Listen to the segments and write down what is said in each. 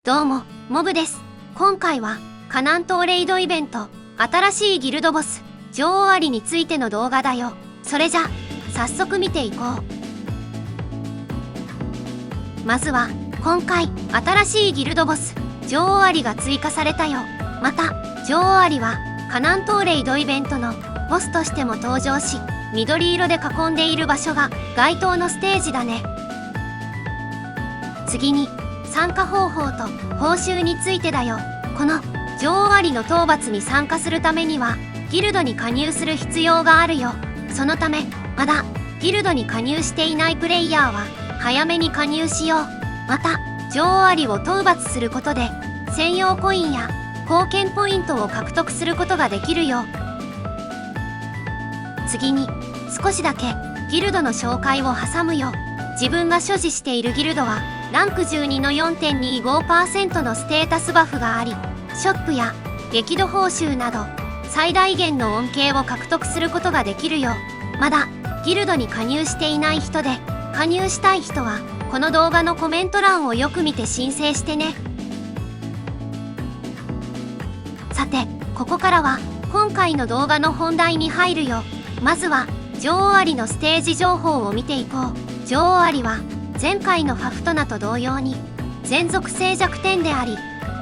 どうも、モブです。今回は、カナン島レイドイベント、新しいギルドボス、女王アリについての動画だよ。それじゃ、早速見ていこう。まずは、今回、新しいギルドボス、女王アリが追加されたよ。また、女王アリは、カナン島レイドイベントのボスとしても登場し、緑色で囲んでいる場所が該当のステージだね。次に、参加方法と報酬についてだよ。この女王アリの討伐に参加するためにはギルドに加入する必要があるよ。そのためまだギルドに加入していないプレイヤーは早めに加入しよう。また女王アリを討伐することで専用コインや貢献ポイントを獲得することができるよ。次に少しだけギルドの紹介を挟むよ。自分が所持しているギルドはランク12の 4.25% のステータスバフがあり、ショップや激怒報酬など最大限の恩恵を獲得することができるよ。まだギルドに加入していない人で加入したい人はこの動画のコメント欄をよく見て申請してね。さて、ここからは今回の動画の本題に入るよ。まずは女王アリのステージ情報を見ていこう。女王アリは前回のファフトナと同様に全属性弱点であり、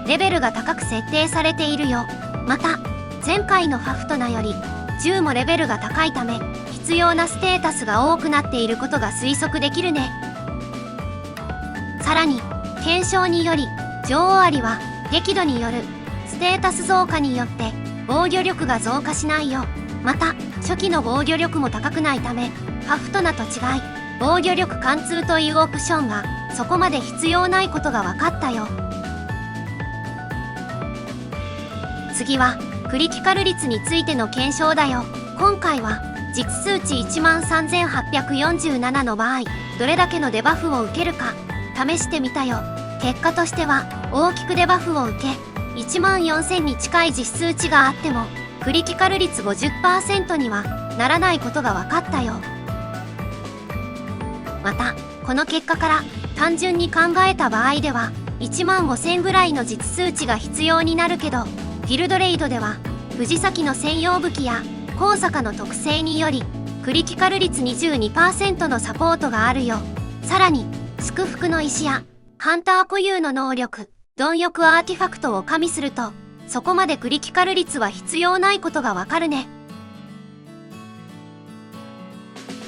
レベルが高く設定されているよ。また前回のファフトナより10もレベルが高いため必要なステータスが多くなっていることが推測できるね。さらに検証により女王アリは激怒によるステータス増加によって防御力が増加しないよ。また初期の防御力も高くないためファフトナと違い防御力貫通というオプションがそこまで必要ないことが分かったよ。次はクリティカル率についての検証だよ。今回は実数値 13,847 の場合どれだけのデバフを受けるか試してみたよ。結果としては大きくデバフを受け14,000に近い実数値があってもクリティカル率 50% にはならないことが分かったよ。またこの結果から単純に考えた場合では15,000ぐらいの実数値が必要になるけど、ギルドレイドでは藤崎の専用武器や高坂の特性によりクリティカル率 22% のサポートがあるよ。さらに祝福の石やハンター固有の能力貪欲アーティファクトを加味するとそこまでクリティカル率は必要ないことがわかるね。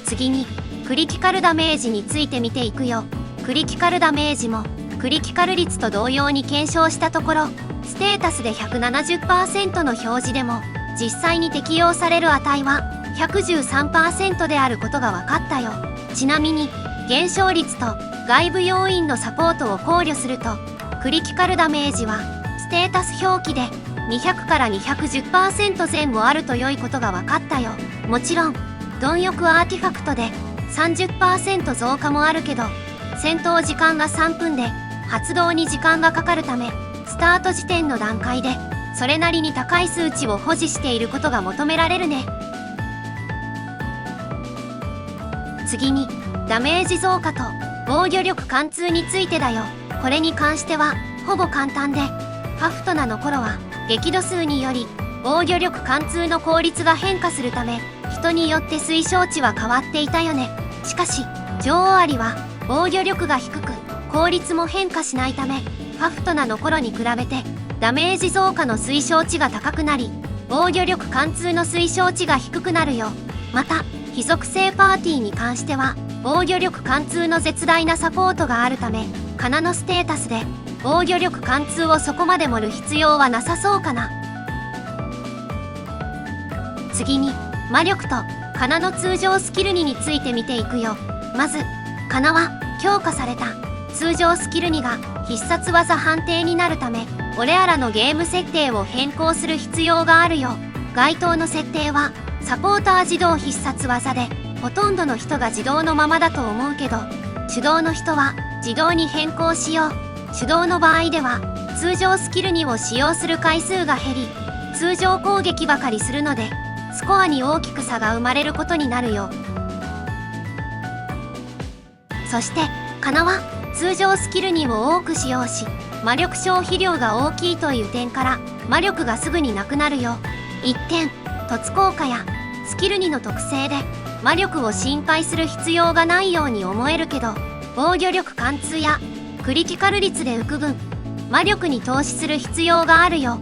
次にクリティカルダメージについて見ていくよ。クリティカルダメージもクリティカル率と同様に検証したところステータスで 170% の表示でも実際に適用される値は 113% であることが分かったよ。ちなみに減少率と外部要因のサポートを考慮するとクリティカルダメージはステータス表記で200から 210% 前後あると良いことが分かったよ。もちろん貪欲アーティファクトで30% 増加もあるけど戦闘時間が3分で発動に時間がかかるためスタート時点の段階でそれなりに高い数値を保持していることが求められるね。次にダメージ増加と防御力貫通についてだよ。これに関してはほぼ簡単で、ファフトナの頃は激怒数により防御力貫通の効率が変化するため人によって推奨値は変わっていたよね。しかし女王アリは防御力が低く効率も変化しないためファフトナの頃に比べてダメージ増加の推奨値が高くなり防御力貫通の推奨値が低くなるよ。また非属性パーティーに関しては防御力貫通の絶大なサポートがあるためカナのステータスで防御力貫通をそこまで盛る必要はなさそうかな。次に魔力とカナの通常スキル2について見ていくよ。まずカナは強化された通常スキル2が必殺技判定になるため俺あらのゲーム設定を変更する必要があるよ。該当の設定はサポーター自動必殺技でほとんどの人が自動のままだと思うけど手動の人は自動に変更しよう。手動の場合では通常スキル2を使用する回数が減り通常攻撃ばかりするのでスコアに大きく差が生まれることになるよ。そしてカナは通常スキル2を多く使用し魔力消費量が大きいという点から魔力がすぐになくなるよ。一点、凸効果やスキル2の特性で魔力を心配する必要がないように思えるけど、防御力貫通やクリティカル率で浮く分、魔力に投資する必要があるよ。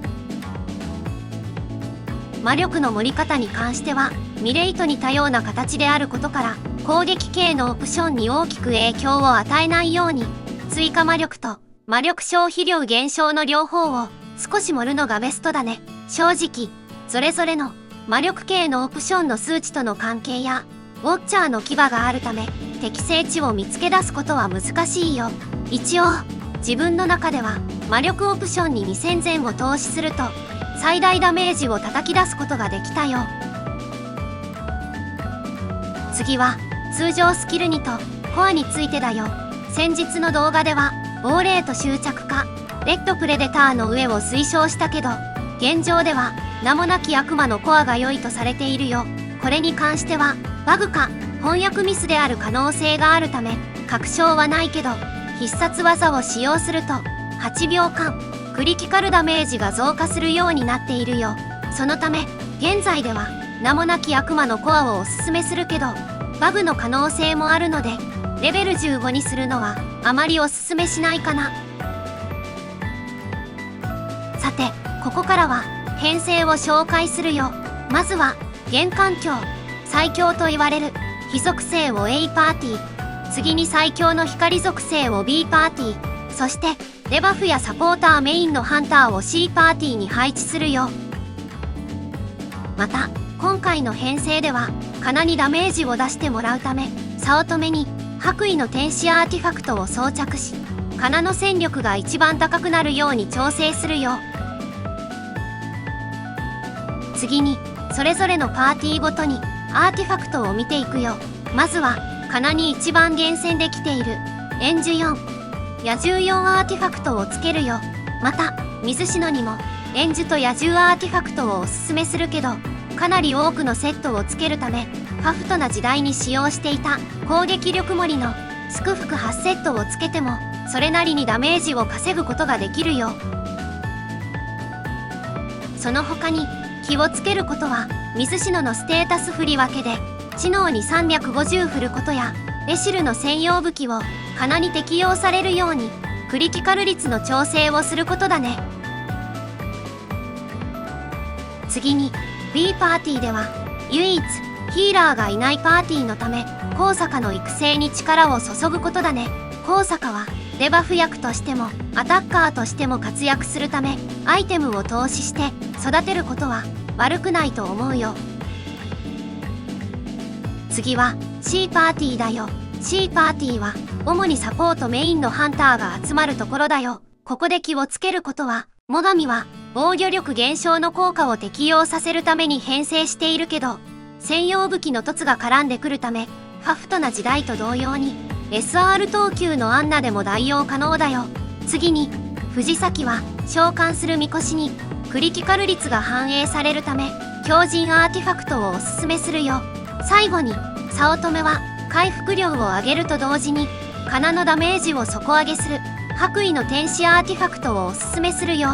魔力の盛り方に関してはミレイと似たような形であることから、攻撃系のオプションに大きく影響を与えないように、追加魔力と魔力消費量減少の両方を少し盛るのがベストだね。正直、それぞれの魔力系のオプションの数値との関係やウォッチャーの牙があるため、適正値を見つけ出すことは難しいよ。一応、自分の中では魔力オプションに2000前を投資すると最大ダメージを叩き出すことができたよ。次は通常スキル2とコアについてだよ。先日の動画では亡霊と執着かレッドプレデターの上を推奨したけど、現状では名もなき悪魔のコアが良いとされているよ。これに関してはバグか翻訳ミスである可能性があるため確証はないけど、必殺技を使用すると8秒間クリティカルダメージが増加するようになっているよ。そのため現在では名もなき悪魔のコアをおすすめするけど、バグの可能性もあるのでレベル15にするのはあまりおすすめしないかな。さて、ここからは編成を紹介するよ。まずは現環境、最強と言われる火属性を A パーティー、次に最強の光属性を B パーティー、そしてデバフやサポーターメインのハンターを C パーティーに配置するよ。また今回の編成ではカナにダメージを出してもらうため、早乙女に白衣の天使アーティファクトを装着し、カナの戦力が一番高くなるように調整するよ。次にそれぞれのパーティーごとにアーティファクトを見ていくよ。まずはカナに一番厳選できている円樹4、野獣4アーティファクトをつけるよ。また水篠にも円樹と野獣アーティファクトをおすすめするけど、かなり多くのセットをつけるためファフトな時代に使用していた攻撃力盛りのスクフク8セットをつけてもそれなりにダメージを稼ぐことができるよ。その他に気をつけることは、水篠のステータス振り分けで知能に350振ることや、エシルの専用武器をカナに適用されるようにクリティカル率の調整をすることだね。次に B パーティーでは唯一ヒーラーがいないパーティーのため、高坂の育成に力を注ぐことだね。高坂はデバフ役としてもアタッカーとしても活躍するため、アイテムを投資して育てることは悪くないと思うよ。次は C パーティーだよ。C パーティーは主にサポートメインのハンターが集まるところだよ。ここで気をつけることは、最上は防御力減少の効果を適用させるために編成しているけど、専用武器の凸が絡んでくるため、ファフトな時代と同様に SR 等級のアンナでも代用可能だよ。次に藤崎は召喚するみこしにクリティカル率が反映されるため、強靭アーティファクトをおすすめするよ。最後に早乙女は回復量を上げると同時にカナのダメージを底上げする白衣の天使アーティファクトをおすすめするよ。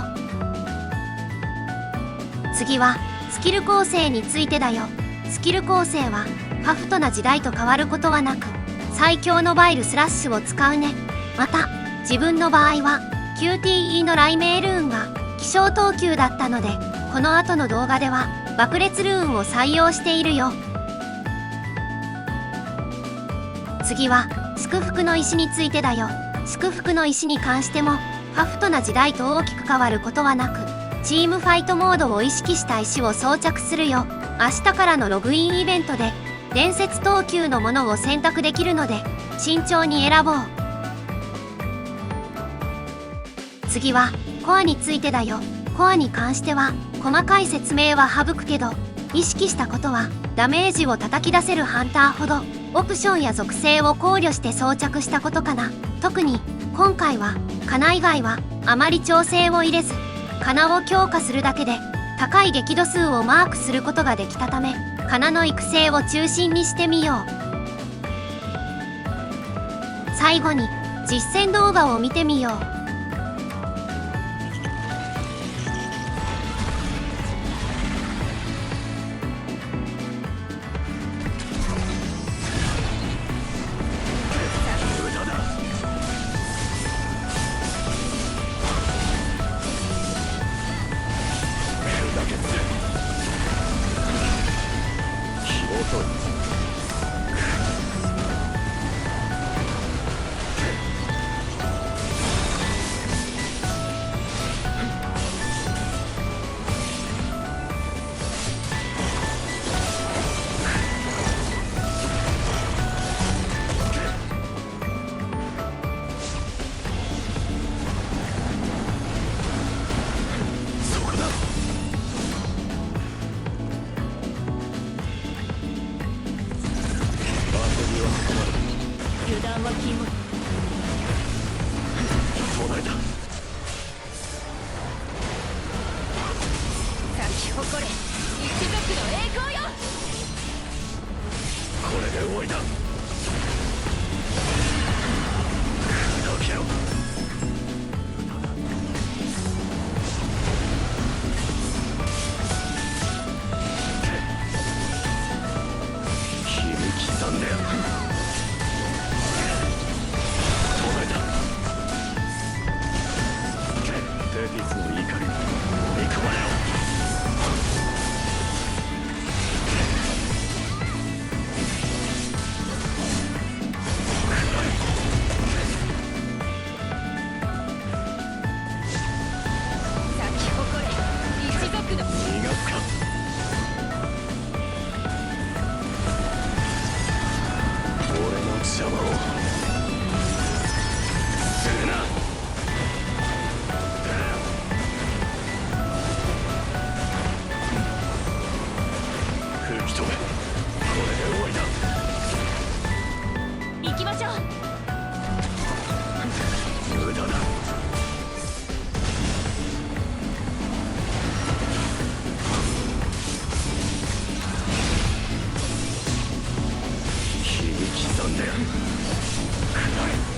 次はスキル構成についてだよ。スキル構成はファフトな時代と変わることはなく、最強のバイルスラッシュを使うね。また自分の場合は QTE の雷鳴ルーンが希少等級だったので、この後の動画では爆裂ルーンを採用しているよ。次は祝福の石についてだよ。祝福の石に関してもファフトな時代と大きく変わることはなく、チームファイトモードを意識した石を装着するよ。明日からのログインイベントで伝説等級のものを選択できるので慎重に選ぼう。次はコアについてだよ。コアに関しては細かい説明は省くけど、意識したことはダメージを叩き出せるハンターほどオプションや属性を考慮して装着したことかな。特に今回はカナ以外はあまり調整を入れず、カナを強化するだけで高い激度数をマークすることができたため、カナの育成を中心にしてみよう。最後に実践動画を見てみよう。とり。油断は禁物。唱えた。咲き誇れ一族の栄光よ。これで終わりだ。砕けろ。切り刻んでやる。テティスの怒りに飲み込まれろ。咲き誇れ一族の。逃がすか。俺の邪魔をするな。吹き飛べ。これで終わりだ。行きましょう。無駄だ。切り刻んでやる。くらえ。